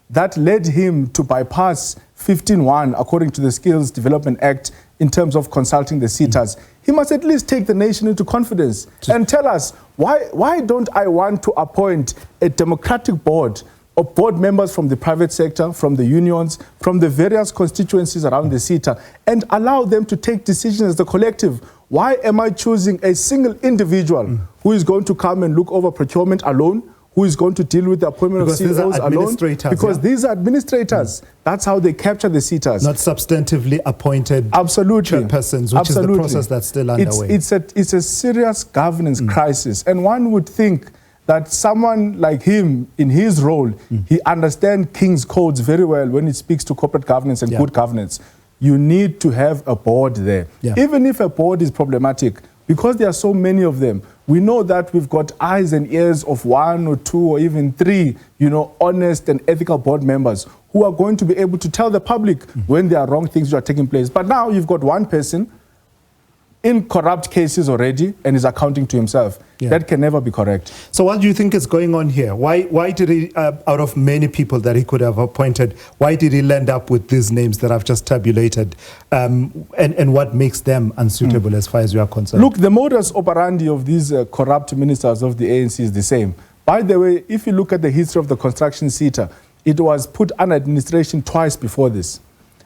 that led him to bypass 15.1 according to the Skills Development Act in terms of consulting the SETAs. He must at least take the nation into confidence and tell us, why don't I want to appoint a democratic board of board members from the private sector, from the unions, from the various constituencies around the SETA, and allow them to take decisions as the collective? Why am I choosing a single individual who is going to come and look over procurement alone, who is going to deal with the appointment of CEOs alone? Because these are administrators. That's how they capture the SETAs. Not substantively appointed chairpersons, which is the process that's still underway. It's a serious governance crisis. And one would think that someone like him, in his role, he understands King's codes very well when he speaks to corporate governance and good governance. You need to have a board there. Even if a board is problematic, because there are so many of them, we know that we've got eyes and ears of 1 or 2 or even 3, honest and ethical board members who are going to be able to tell the public when there are wrong things that are taking place. But now you've got one person in corrupt cases already and is accounting to himself. That can never be correct. So what do you think is going on here? Why did he, out of many people that he could have appointed, why did he land up with these names that I've just tabulated? And what makes them unsuitable as far as you are concerned? Look, the modus operandi of these corrupt ministers of the ANC is the same. By the way, if you look at the history of the construction SETA, it was put under administration twice before this.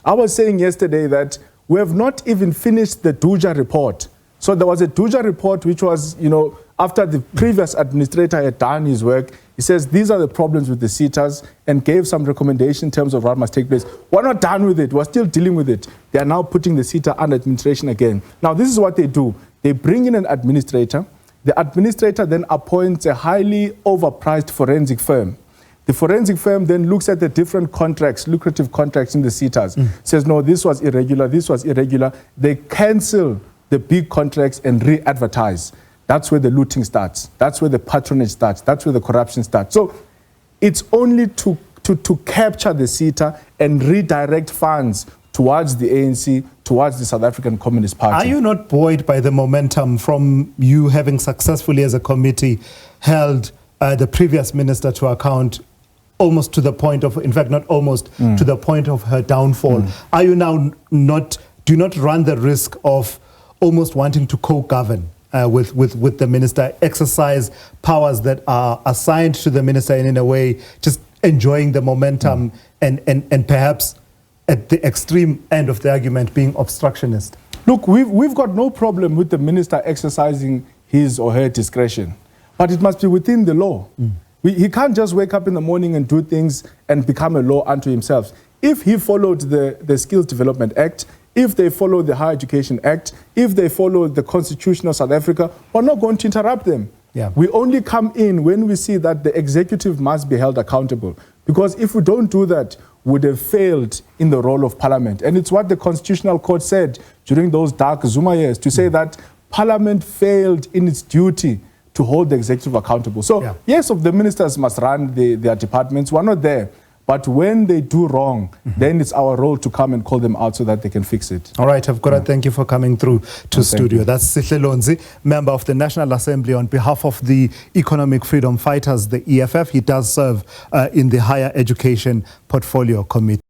I was saying yesterday that we have not even finished the Duja report. So there was a Duja report which was, after the previous administrator had done his work, he says these are the problems with the SETAs and gave some recommendation in terms of what must take place. We're not done with it. We're still dealing with it. They are now putting the SETA under administration again. Now, this is what they do. They bring in an administrator. The administrator then appoints a highly overpriced forensic firm. The forensic firm then looks at the different contracts, lucrative contracts in the SETAs, says, no, this was irregular, this was irregular. They cancel the big contracts and re-advertise. That's where the looting starts. That's where the patronage starts. That's where the corruption starts. So it's only to capture the SETA and redirect funds towards the ANC, towards the South African Communist Party. Are you not buoyed by the momentum from you having successfully as a committee held the previous minister to account almost to the point of, in fact, not almost, to the point of her downfall? Are you now do you not run the risk of almost wanting to co-govern with the minister, exercise powers that are assigned to the minister and in a way just enjoying the momentum and perhaps at the extreme end of the argument being obstructionist? Look, we've got no problem with the minister exercising his or her discretion, but it must be within the law. He can't just wake up in the morning and do things and become a law unto himself. If he followed the Skills Development Act, if they follow the Higher Education Act, if they follow the Constitution of South Africa, we're not going to interrupt them. We only come in when we see that the executive must be held accountable. Because if we don't do that, we'd have failed in the role of Parliament. And it's what the Constitutional Court said during those dark Zuma years, to say that Parliament failed in its duty to hold the executive accountable. So, yes, the ministers must run their departments. We're not there. But when they do wrong, then it's our role to come and call them out so that they can fix it. All right, I've got to thank you for coming through to studio. That's Sihle Lonzi, member of the National Assembly on behalf of the Economic Freedom Fighters, the EFF. He does serve in the Higher Education Portfolio Committee.